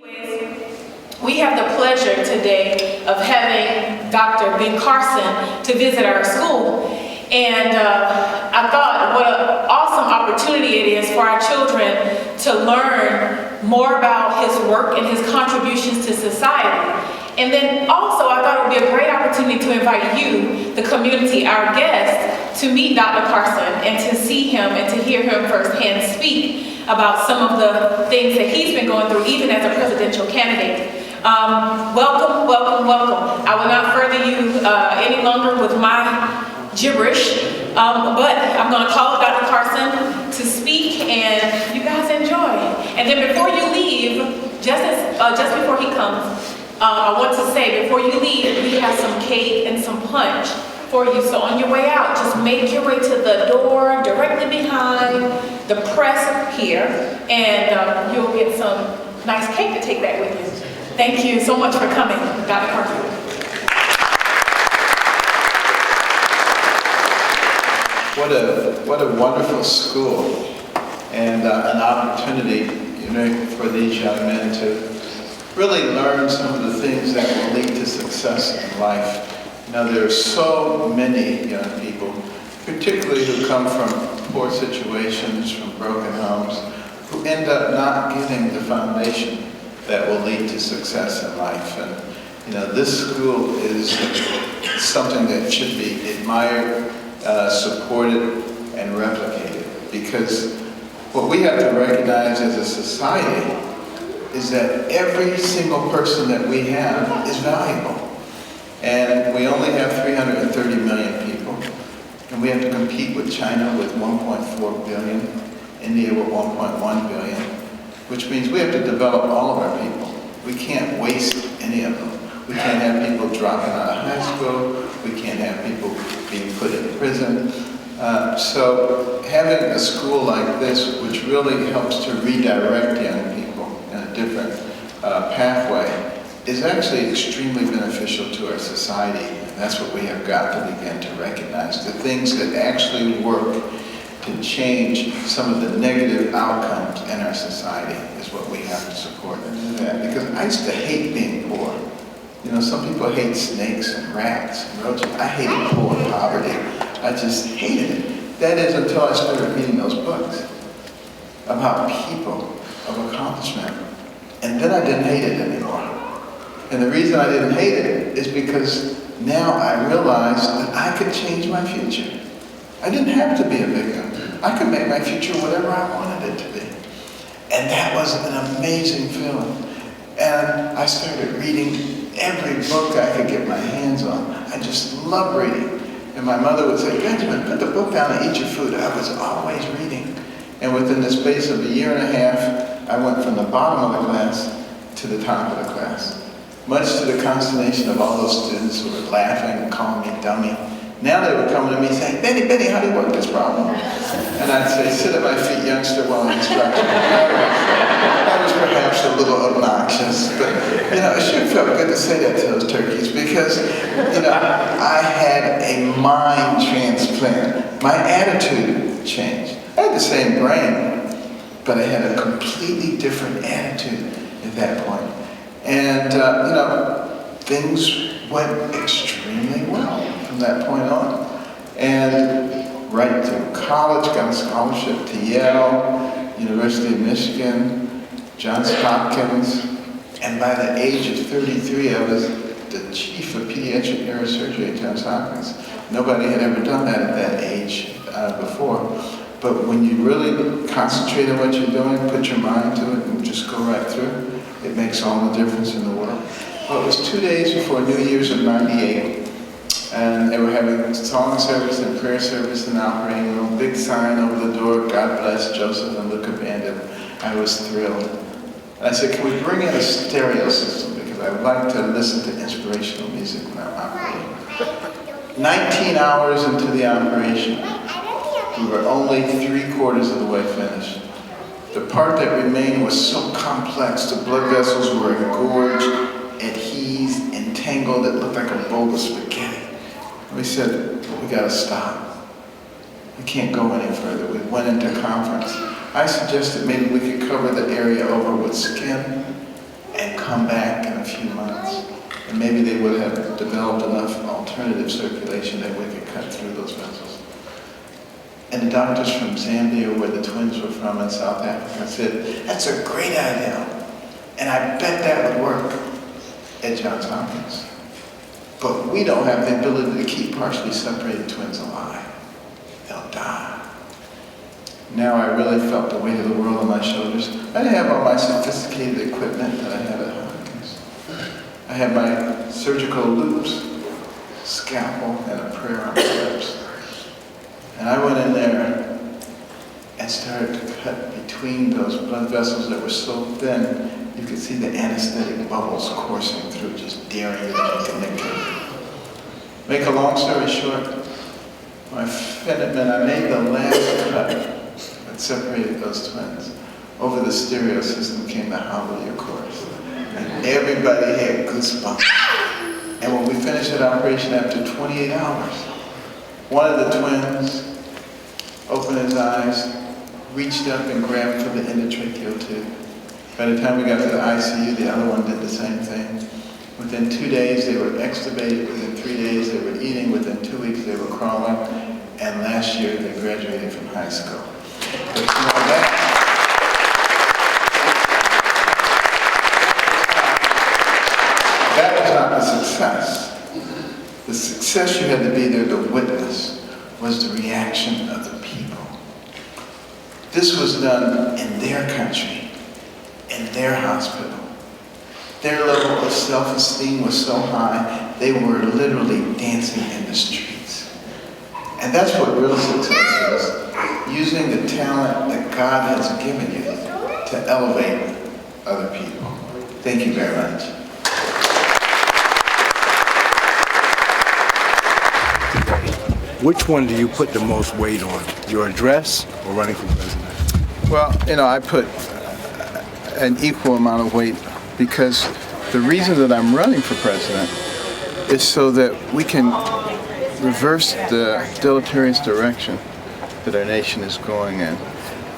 We have the pleasure today of having Dr. Ben Carson to visit our school. And I thought what an awesome opportunity it is for our children to learn more about his work and his contributions to society. And then also I thought it would be a great opportunity to invite you, the community, our guests, to meet Dr. Carson and to see him and to hear him firsthand speak about some of the things that he's been going through, even as a presidential candidate. Welcome, welcome, welcome. I will not further you any longer with my gibberish, but I'm going to call Dr. Carson to speak, and you guys enjoy. And then before you leave, just before he comes, I want to say, before you leave, we have some cake and some punch for you. So on your way out, just make your way to the door directly behind the press here, and you'll get some nice cake to take back with you. Thank you so much for coming, Dr. Carson. What a wonderful school, and an opportunity, for these young men to really learn some of the things that will lead to success in life. There are so many young people, particularly who come from poor situations, from broken homes, who end up not getting the foundation that will lead to success in life. And this school is something that should be admired, supported, and replicated, because what we have to recognize as a society is that every single person that we have is valuable. And we only have 330 million people, and we have to compete with China with 1.4 billion, India with 1.1 billion, which means we have to develop all of our people. We can't waste any of them. We can't have people dropping out of high school. We can't have people being put in prison. So having a school like this, which really helps to redirect young people in a different pathway, is actually extremely beneficial to our society. And that's what we have got to begin to recognize. The things that actually work to change some of the negative outcomes in our society is what we have to support and do that. Because I used to hate being poor. Some people hate snakes and rats and roaches. I hated poor poverty. I just hated it. That is until I started reading those books about people of accomplishment. And then I didn't hate it anymore. And the reason I didn't hate it is because now I realized that I could change my future. I didn't have to be a victim. I could make my future whatever I wanted it to be. And that was an amazing feeling. And I started reading every book I could get my hands on. I just loved reading. And my mother would say, "Benjamin, put the book down and eat your food." I was always reading. And within the space of a year and a half, I went from the bottom of the class to the top of the class. Much to the consternation of all those students who were laughing and calling me dummy. Now they were coming to me saying, Benny, how do you work this problem?" And I'd say, "Sit at my feet, youngster, while I instruct you." That was perhaps a little obnoxious, but it sure felt good to say that to those turkeys, because I had a mind transplant. My attitude changed. I had the same brain, but I had a completely different attitude at that point. And things went extremely well from that point on. And right through college, got a scholarship to Yale, University of Michigan, Johns Hopkins, and by the age of 33, I was the chief of pediatric neurosurgery at Johns Hopkins. Nobody had ever done that at that age before. But when you really concentrate on what you're doing, put your mind to it, and just go right through, it makes all the difference in the world. Well, it was 2 days before New Year's of '98, and they were having song service and prayer service in the operating room. Big sign over the door, "God bless Joseph and Luca Bandit." I was thrilled. And I said, "Can we bring in a stereo system? Because I would like to listen to inspirational music when I'm operating." 19 hours into the operation, we were only 3/4 of the way finished. The part that remained was so complex. The blood vessels were engorged, adhesed, entangled. It looked like a bowl of spaghetti. We said, "We got to stop. We can't go any further." We went into conference. I suggested maybe we could cover the area over with skin and and come back in a few months. And maybe they would have developed enough alternative circulation that we could cut through those vessels. And the doctors from Zambia, where the twins were from, in South Africa, said, that's a great idea. And I bet that would work at Johns Hopkins. But we don't have the ability to keep partially separated twins alive. They'll die. Now I really felt the weight of the world on my shoulders. I didn't have all my sophisticated equipment that I had at Hopkins. I had my surgical loops, scalpel, and a prayer on my lips. And I went in there and started to cut between those blood vessels that were so thin, you could see the anesthetic bubbles coursing through, just daring you to make a nickel. Make a long story short, my Fenneman, I made the last cut that separated those twins. Over the stereo system came the Hallelujah chorus. And everybody had goosebumps. And when we finished that operation after 28 hours, one of the twins opened his eyes, reached up and grabbed for the endotracheal tube. By the time we got to the ICU, the other one did the same thing. Within 2 days, they were extubated. Within 3 days, they were eating. Within 2 weeks, they were crawling. And last year, they graduated from high school. But, you know, that was not the success. The success you had to be there to witness was the reaction of the people. This was done in their country, in their hospital. Their level of self-esteem was so high, they were literally dancing in the streets. And that's what real success is, using the talent that God has given you to elevate other people. Thank you very much. Which one do you put the most weight on, your address or running for president? Well, you know, I put an equal amount of weight because the reason that I'm running for president is so that we can reverse the deleterious direction that our nation is going in.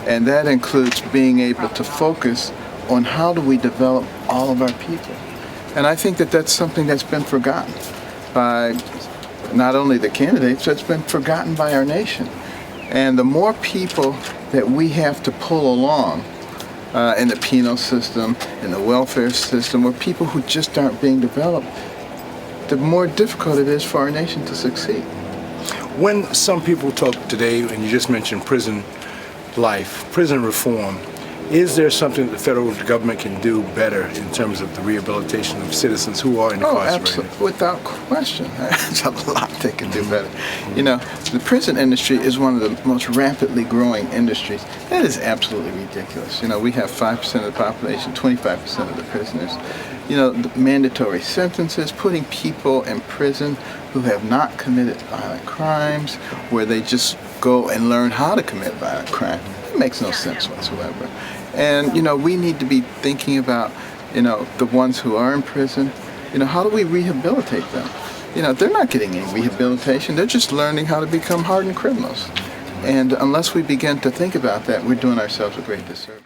And that includes being able to focus on how do we develop all of our people. And I think that that's something that's been forgotten by not only the candidates, it's been forgotten by our nation. And the more people that we have to pull along in the penal system, in the welfare system, or people who just aren't being developed, the more difficult it is for our nation to succeed. When some people talk today, and you just mentioned prison life, prison reform, is there something that the federal government can do better in terms of the rehabilitation of citizens who are incarcerated? Oh, absolutely, without question. There's a lot they can do better. You know, the prison industry is one of the most rapidly growing industries. That is absolutely ridiculous. You know, we have 5% of the population, 25% of the prisoners. You know, the mandatory sentences, putting people in prison who have not committed violent crimes, where they just go and learn how to commit violent crime. It makes no sense whatsoever. And, you know, we need to be thinking about, you know, the ones who are in prison, you know, how do we rehabilitate them? You know, they're not getting any rehabilitation. They're just learning how to become hardened criminals. And unless we begin to think about that, we're doing ourselves a great disservice.